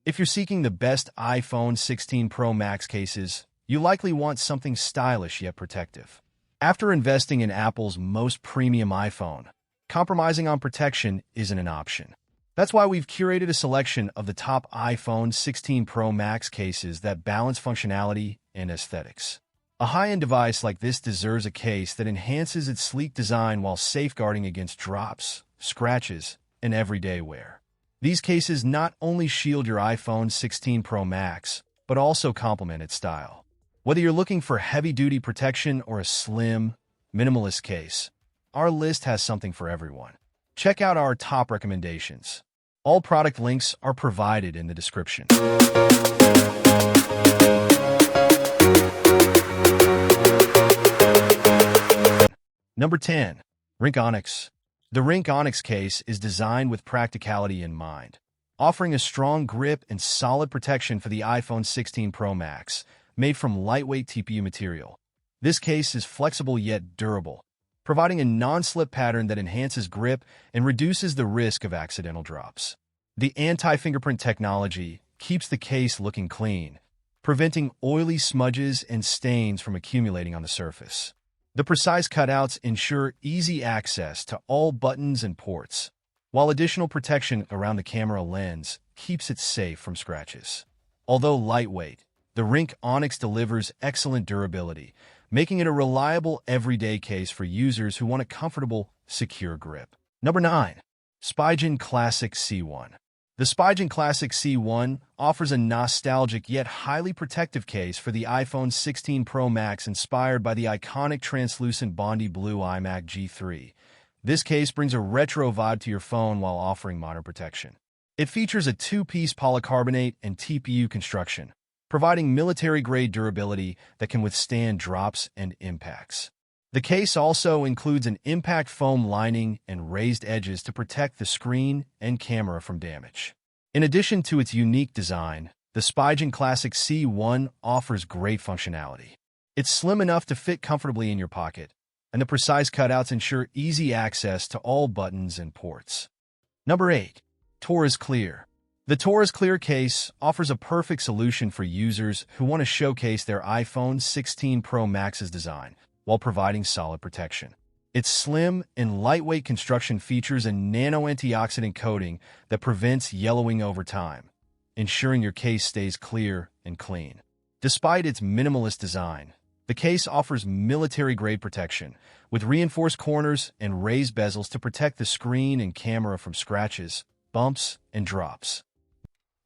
If you're seeking the best iPhone 16 Pro Max cases, you likely want something stylish yet protective. After investing in Apple's most premium iPhone, compromising on protection isn't an option. That's why we've curated a selection of the top iPhone 16 Pro Max cases that balance functionality and aesthetics. A high-end device like this deserves a case that enhances its sleek design while safeguarding against drops, scratches, and everyday wear. These cases not only shield your iPhone 16 Pro Max, but also complement its style. Whether you're looking for heavy-duty protection or a slim, minimalist case, our list has something for everyone. Check out our top recommendations. All product links are provided in the description. Number 10. Ringke Onyx. The Ringke Onyx case is designed with practicality in mind, offering a strong grip and solid protection for the iPhone 16 Pro Max, made from lightweight TPU material. This case is flexible yet durable, providing a non-slip pattern that enhances grip and reduces the risk of accidental drops. The anti-fingerprint technology keeps the case looking clean, preventing oily smudges and stains from accumulating on the surface. The precise cutouts ensure easy access to all buttons and ports, while additional protection around the camera lens keeps it safe from scratches. Although lightweight, the Ringke Onyx delivers excellent durability, making it a reliable everyday case for users who want a comfortable, secure grip. Number 9. Spigen Classic C1. The Spigen Classic C1 offers a nostalgic yet highly protective case for the iPhone 16 Pro Max inspired by the iconic translucent Bondi Blue iMac G3. This case brings a retro vibe to your phone while offering modern protection. It features a two-piece polycarbonate and TPU construction, providing military-grade durability that can withstand drops and impacts. The case also includes an impact foam lining and raised edges to protect the screen and camera from damage. In addition to its unique design, the Spigen Classic C1 offers great functionality. It's slim enough to fit comfortably in your pocket, and the precise cutouts ensure easy access to all buttons and ports. Number 8. TORRAS Clear. The TORRAS Clear case offers a perfect solution for users who want to showcase their iPhone 16 Pro Max's design while providing solid protection. Its slim and lightweight construction features a nano-antioxidant coating that prevents yellowing over time, ensuring your case stays clear and clean. Despite its minimalist design, the case offers military-grade protection, with reinforced corners and raised bezels to protect the screen and camera from scratches, bumps, and drops.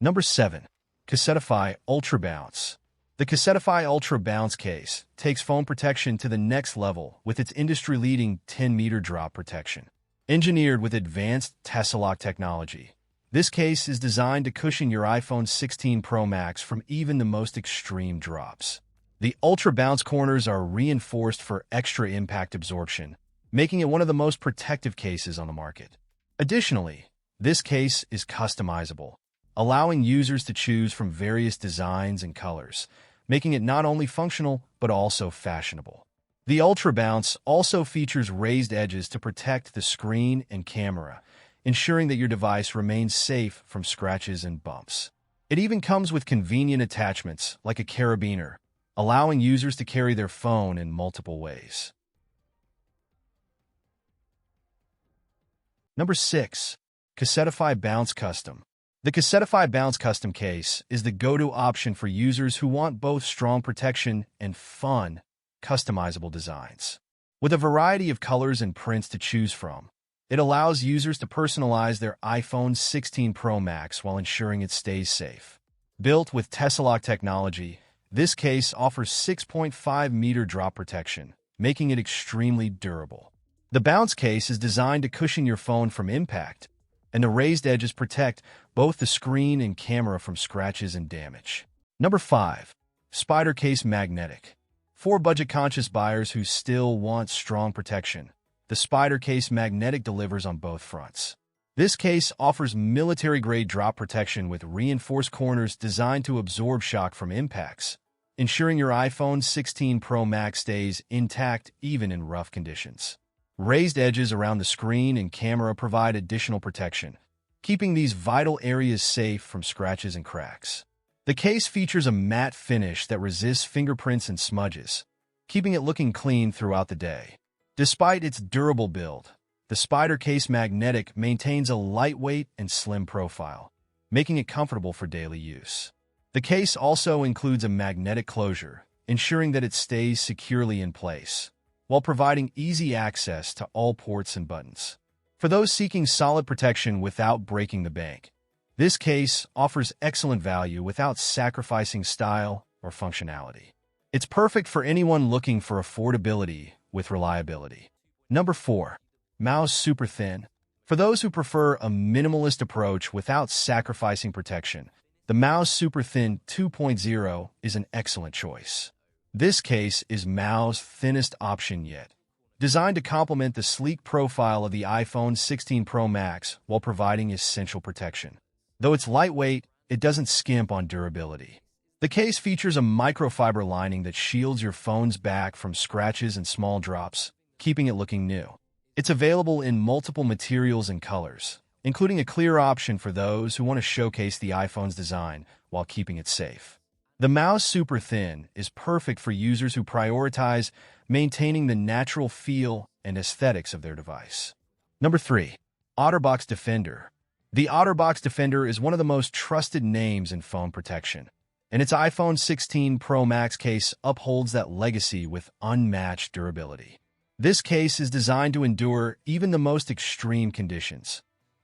Number 7. CASETiFY Ultra Bounce. The CASETiFY Ultra Bounce case takes phone protection to the next level with its industry-leading 10-meter drop protection. Engineered with advanced TESSA-LOCK technology, this case is designed to cushion your iPhone 16 Pro Max from even the most extreme drops. The Ultra Bounce corners are reinforced for extra impact absorption, making it one of the most protective cases on the market. Additionally, this case is customizable, allowing users to choose from various designs and colors, making it not only functional but also fashionable. The Ultra Bounce also features raised edges to protect the screen and camera, ensuring that your device remains safe from scratches and bumps. It even comes with convenient attachments like a carabiner, allowing users to carry their phone in multiple ways. Number 6. CASETiFY Bounce Custom. The CASETiFY Bounce Custom case is the go-to option for users who want both strong protection and fun, customizable designs. With a variety of colors and prints to choose from, it allows users to personalize their iPhone 16 Pro Max while ensuring it stays safe. Built with TESSA-LOCK technology, this case offers 6.5-meter drop protection, making it extremely durable. The Bounce case is designed to cushion your phone from impact, and the raised edges protect both the screen and camera from scratches and damage. Number 5. Spidercase Magnetic. For budget-conscious buyers who still want strong protection, the Spidercase Magnetic delivers on both fronts. This case offers military-grade drop protection with reinforced corners designed to absorb shock from impacts, ensuring your iPhone 16 Pro Max stays intact even in rough conditions. Raised edges around the screen and camera provide additional protection, keeping these vital areas safe from scratches and cracks. The case features a matte finish that resists fingerprints and smudges, keeping it looking clean throughout the day. Despite its durable build, the Spidercase Magnetic maintains a lightweight and slim profile, making it comfortable for daily use. The case also includes a magnetic closure, ensuring that it stays securely in place, while providing easy access to all ports and buttons. For those seeking solid protection without breaking the bank, this case offers excellent value without sacrificing style or functionality. It's perfect for anyone looking for affordability with reliability. Number 4. Mous Super Thin. For those who prefer a minimalist approach without sacrificing protection, the Mous Super Thin 2.0 is an excellent choice. This case is Mous' thinnest option yet, designed to complement the sleek profile of the iPhone 16 Pro Max while providing essential protection. Though it's lightweight, it doesn't skimp on durability. The case features a microfiber lining that shields your phone's back from scratches and small drops, keeping it looking new. It's available in multiple materials and colors, including a clear option for those who want to showcase the iPhone's design while keeping it safe. The Mous Super Thin is perfect for users who prioritize maintaining the natural feel and aesthetics of their device. Number 3. Otterbox Defender. The Otterbox Defender is one of the most trusted names in phone protection, and its iPhone 16 Pro Max case upholds that legacy with unmatched durability. This case is designed to endure even the most extreme conditions,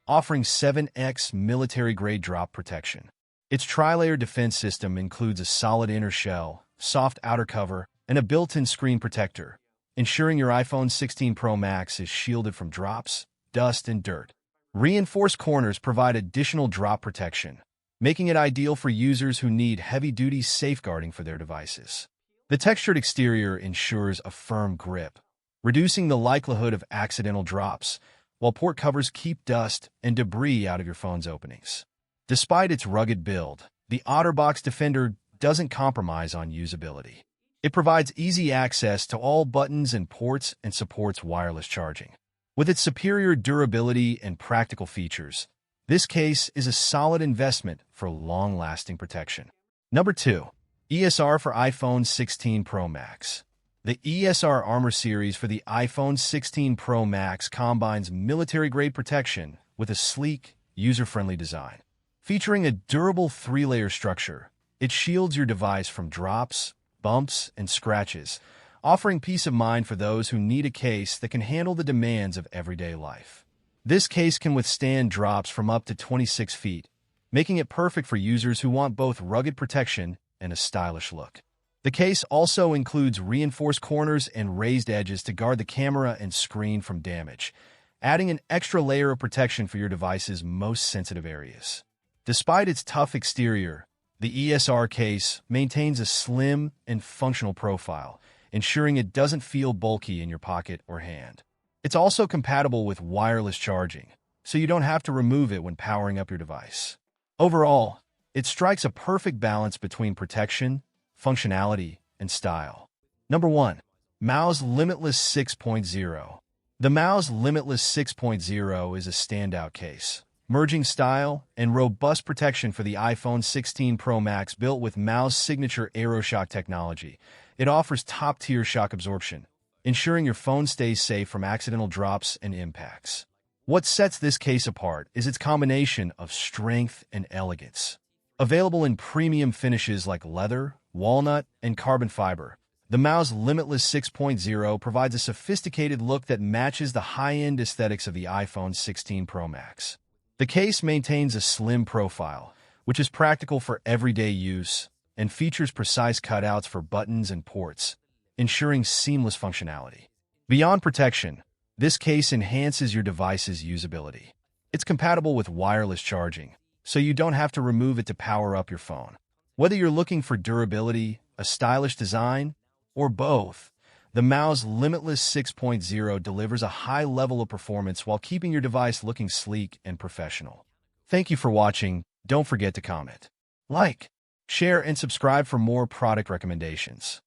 offering 7x military-grade drop protection. Its tri-layer defense system includes a solid inner shell, soft outer cover, and a built-in screen protector, ensuring your iPhone 16 Pro Max is shielded from drops, dust, and dirt. Reinforced corners provide additional drop protection, making it ideal for users who need heavy-duty safeguarding for their devices. The textured exterior ensures a firm grip, reducing the likelihood of accidental drops, while port covers keep dust and debris out of your phone's openings. Despite its rugged build, the Otterbox Defender doesn't compromise on usability. It provides easy access to all buttons and ports and supports wireless charging. With its superior durability and practical features, this case is a solid investment for long-lasting protection. Number 2. ESR for iPhone 16 Pro Max. The ESR Armor series for the iPhone 16 Pro Max combines military-grade protection with a sleek, user-friendly design. Featuring a durable 3-layer structure, it shields your device from drops, bumps, and scratches, offering peace of mind for those who need a case that can handle the demands of everyday life. This case can withstand drops from up to 26 feet, making it perfect for users who want both rugged protection and a stylish look. The case also includes reinforced corners and raised edges to guard the camera and screen from damage, adding an extra layer of protection for your device's most sensitive areas. Despite its tough exterior, the ESR case maintains a slim and functional profile, ensuring it doesn't feel bulky in your pocket or hand. It's also compatible with wireless charging, so you don't have to remove it when powering up your device. Overall, it strikes a perfect balance between protection, functionality, and style. Number 1. Mous Limitless 6.0. The Mous Limitless 6.0 is a standout case, merging style and robust protection for the iPhone 16 Pro Max. Built with Mous' signature AeroShock technology, it offers top-tier shock absorption, ensuring your phone stays safe from accidental drops and impacts. What sets this case apart is its combination of strength and elegance. Available in premium finishes like leather, walnut, and carbon fiber, the Mous Limitless 6.0 provides a sophisticated look that matches the high-end aesthetics of the iPhone 16 Pro Max. The case maintains a slim profile, which is practical for everyday use, and features precise cutouts for buttons and ports, ensuring seamless functionality. Beyond protection, this case enhances your device's usability. It's compatible with wireless charging, so you don't have to remove it to power up your phone. Whether you're looking for durability, a stylish design, or both, the Mous Limitless 6.0 delivers a high level of performance while keeping your device looking sleek and professional. Thank you for watching. Don't forget to comment, like, share, and subscribe for more product recommendations.